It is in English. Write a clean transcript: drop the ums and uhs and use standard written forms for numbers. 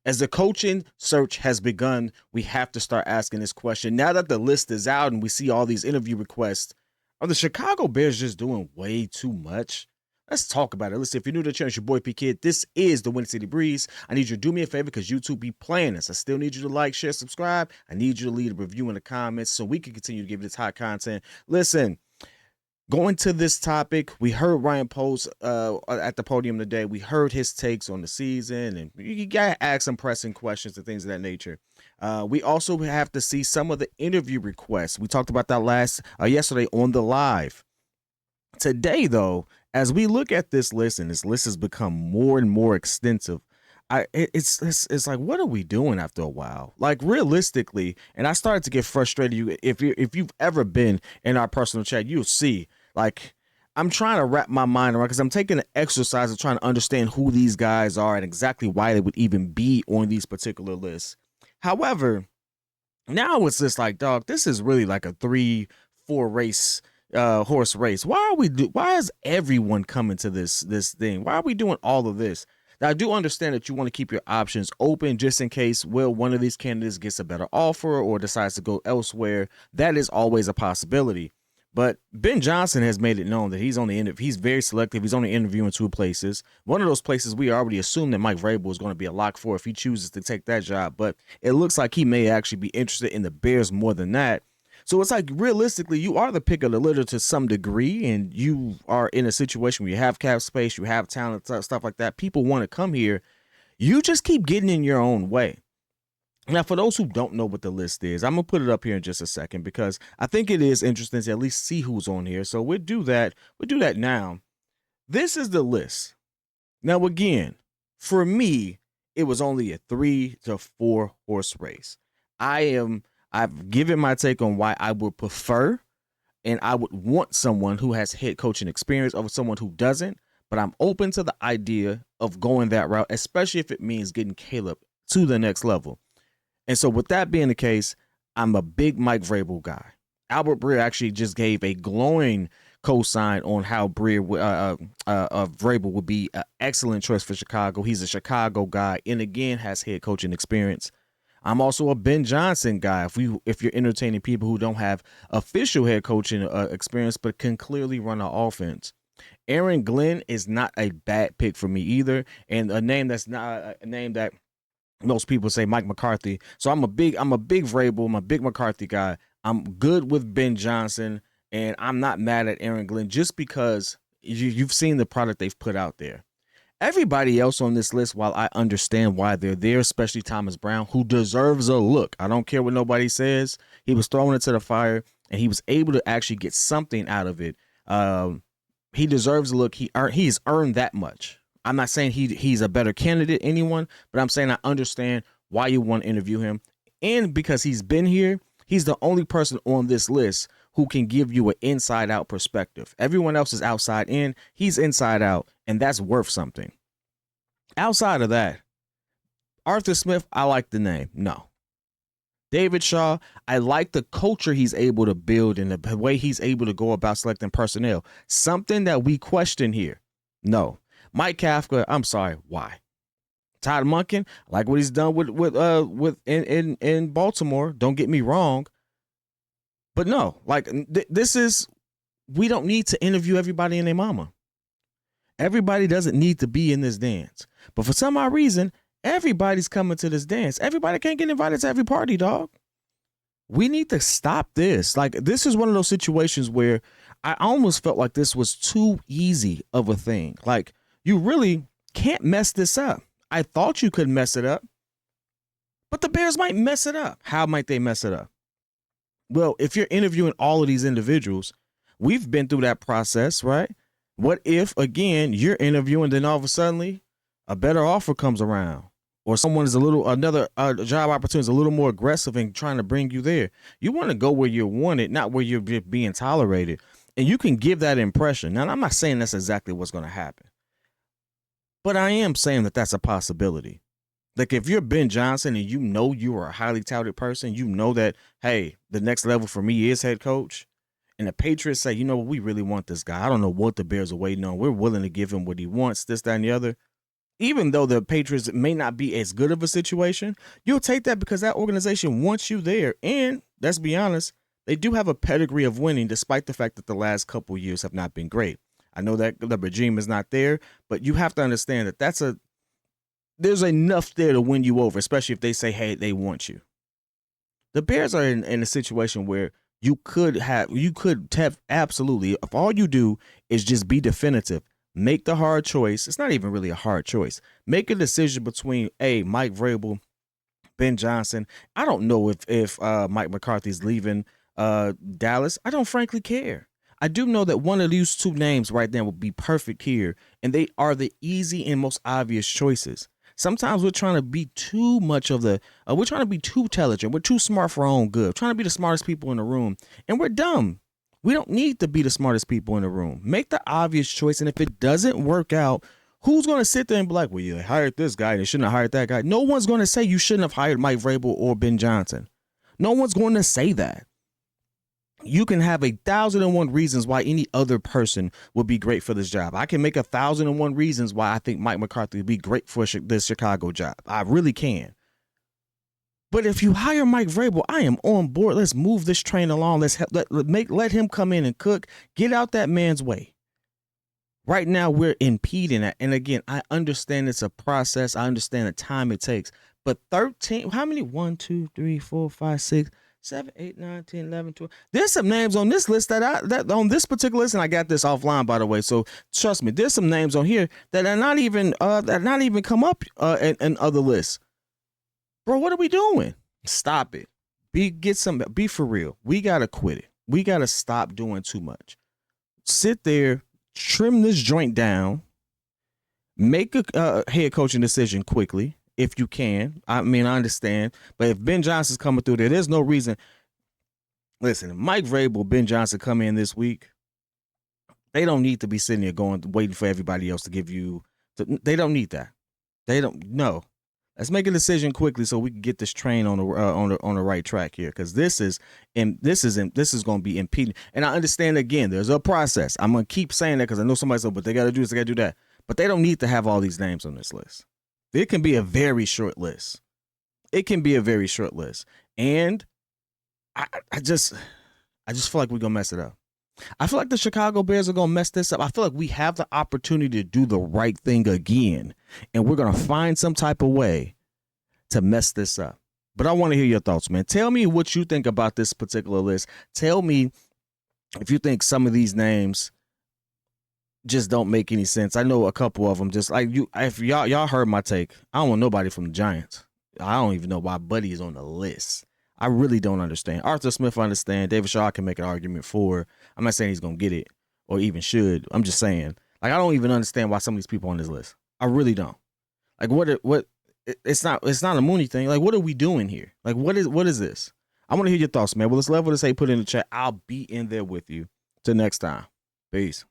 As the coaching search has begun, we have to start asking this question. Now that the list is out and we see all these interview requests, are the Chicago Bears just doing way too much? Let's talk about it. Listen, if you're new to the channel, it's your boy P Kid. This is the Windy City Breeze. I need you to do me a favor because YouTube be playing this. I still need you to like, share, subscribe. I need you to leave a review in the comments so we can continue to give you this hot content. Listen, going to this topic, we heard Ryan Post at the podium today. We heard his takes on the season, and you gotta ask some pressing questions and things of that nature. We also have to see some of the interview requests. We talked about that yesterday on the live. Today, though, as we look at this list, and this list has become more and more extensive, it's like, what are we doing after a while? Like, realistically, and I started to get frustrated. If you've ever been in our personal chat, you'll see, like, I'm trying to wrap my mind around, because I'm taking an exercise of trying to understand who these guys are and exactly why they would even be on these particular lists. However, now it's just like, dog, this is really like a 3-4 race horse race. Why is everyone coming to this thing? Why are we doing all of this? Now, I do understand that you want to keep your options open just in case, well, one of these candidates gets a better offer or decides to go elsewhere. That is always a possibility. But Ben Johnson has made it known that he's very selective. He's only interviewing 2 places. One of those places we already assumed that Mike Vrabel is going to be a lock for if he chooses to take that job. But it looks like he may actually be interested in the Bears more than that. So it's like, realistically, you are the pick of the litter to some degree, and you are in a situation where you have cap space, you have talent, stuff like that. People want to come here. You just keep getting in your own way. Now, for those who don't know what the list is, I'm going to put it up here in just a second because I think it is interesting to at least see who's on here. So we'll do that. We'll do that now. This is the list. Now, again, for me, it was only a 3 to 4 horse race. I've given my take on why I would prefer and I would want someone who has head coaching experience over someone who doesn't, but I'm open to the idea of going that route, especially if it means getting Caleb to the next level. And so with that being the case, I'm a big Mike Vrabel guy. Albert Breer actually just gave a glowing cosign on how Vrabel would be an excellent choice for Chicago. He's a Chicago guy and, again, has head coaching experience. I'm also a Ben Johnson guy. If you're entertaining people who don't have official head coaching experience but can clearly run an offense. Aaron Glenn is not a bad pick for me either, and a name that's not a name that most people say, Mike McCarthy. So I'm a big Vrabel. I'm a big McCarthy guy. I'm good with Ben Johnson, and I'm not mad at Aaron Glenn just because you've seen the product they've put out there. Everybody else on this list, while I understand why they're there, especially Thomas Brown, who deserves a look. I don't care what nobody says. He was thrown into the fire, and he was able to actually get something out of it. He deserves a look. He's earned that much. I'm not saying he's a better candidate than anyone, but I'm saying I understand why you want to interview him. And because he's been here, he's the only person on this list who can give you an inside-out perspective. Everyone else is outside in. He's inside out, and that's worth something. Outside of that, Arthur Smith, I like the name. No. David Shaw, I like the culture he's able to build and the way he's able to go about selecting personnel. Something that we question here. No. Mike Kafka, I'm sorry, why? Todd Monken, I like what he's done in Baltimore. Don't get me wrong. But no, like we don't need to interview everybody and their mama. Everybody doesn't need to be in this dance. But for some odd reason, everybody's coming to this dance. Everybody can't get invited to every party, dog. We need to stop this. Like, this is one of those situations where I almost felt like this was too easy of a thing. Like, you really can't mess this up. I thought you could mess it up, but the Bears might mess it up. How might they mess it up? Well, if you're interviewing all of these individuals, we've been through that process, right? What if, again, you're interviewing, then all of a sudden a better offer comes around, or someone is another job opportunity is a little more aggressive in trying to bring you there? You want to go where you're wanted, not where you're being tolerated. And you can give that impression. Now, I'm not saying that's exactly what's going to happen, but I am saying that that's a possibility. Like, if you're Ben Johnson and you know you are a highly touted person, you know that, hey, the next level for me is head coach, and the Patriots say, you know what, we really want this guy. I don't know what the Bears are waiting on. We're willing to give him what he wants, this, that, and the other. even though the Patriots may not be as good of a situation, you'll take that because that organization wants you there. And let's be honest, they do have a pedigree of winning, despite the fact that the last couple years have not been great. I know that the regime is not there, but you have to understand that there's enough there to win you over, especially if they say, hey, they want you. The Bears are in a situation where you could have absolutely, if all you do is just be definitive, make the hard choice. It's not even really a hard choice. Make a decision between Mike Vrabel, Ben Johnson. I don't know if Mike McCarthy's leaving Dallas. I don't frankly care. I do know that one of these two names right there would be perfect here, and they are the easy and most obvious choices. Sometimes we're trying to be too much of we're trying to be too intelligent. We're too smart for our own good. We're trying to be the smartest people in the room, and we're dumb. We don't need to be the smartest people in the room. Make the obvious choice, and if it doesn't work out, who's going to sit there and be like, well, you hired this guy, and you shouldn't have hired that guy? No one's going to say you shouldn't have hired Mike Vrabel or Ben Johnson. No one's going to say that. You can have 1,001 reasons why any other person would be great for this job. I can make 1,001 reasons why I think Mike McCarthy would be great for this Chicago job. I really can. But if you hire Mike Vrabel, I am on board. Let's move this train along. Let him come in and cook. Get out that man's way. Right now, we're impeding that. And again, I understand it's a process. I understand the time it takes. But 13, how many? 1, 2, 3, 4, 5, 6, 7, 8, 9, 10, 11, 12. There's some names on this list that on this particular list, and I got this offline, by the way. So trust me, there's some names on here that are not even come up in other lists. Bro, what are we doing? Stop it. Be for real. We gotta quit it. We gotta stop doing too much. Sit there, trim this joint down, make a head coaching decision quickly. If you can. I mean, I understand. But if Ben Johnson's coming through there, there's no reason. Listen, if Mike Vrabel, Ben Johnson come in this week, they don't need to be sitting there waiting for everybody else to give you. They don't need that. They don't. No. Let's make a decision quickly so we can get this train on the right track here, because this is going to be impeding. And I understand, again, there's a process. I'm going to keep saying that because I know somebody said, but they got to do this, they got to do that. But they don't need to have all these names on this list. It can be a very short list. And I just feel like we're going to mess it up. I feel like the Chicago Bears are going to mess this up. I feel like we have the opportunity to do the right thing again, and we're going to find some type of way to mess this up. But I want to hear your thoughts, man. Tell me what you think about this particular list. Tell me if you think some of these names just don't make any sense. I know a couple of them, just like you. If y'all heard my take, I don't want nobody from the Giants. I don't even know why Buddy is on the list. I really don't understand. Arthur Smith, I understand. David Shaw can make an argument for. I'm not saying he's gonna get it or even should. I'm just saying, like, I don't even understand why some of these people on this list. I really don't. Like, what? It's not a Mooney thing. Like, what are we doing here? Like, what is this? I want to hear your thoughts, man. Well, let's level this. Hey, put it in the chat. I'll be in there with you. Till next time. Peace.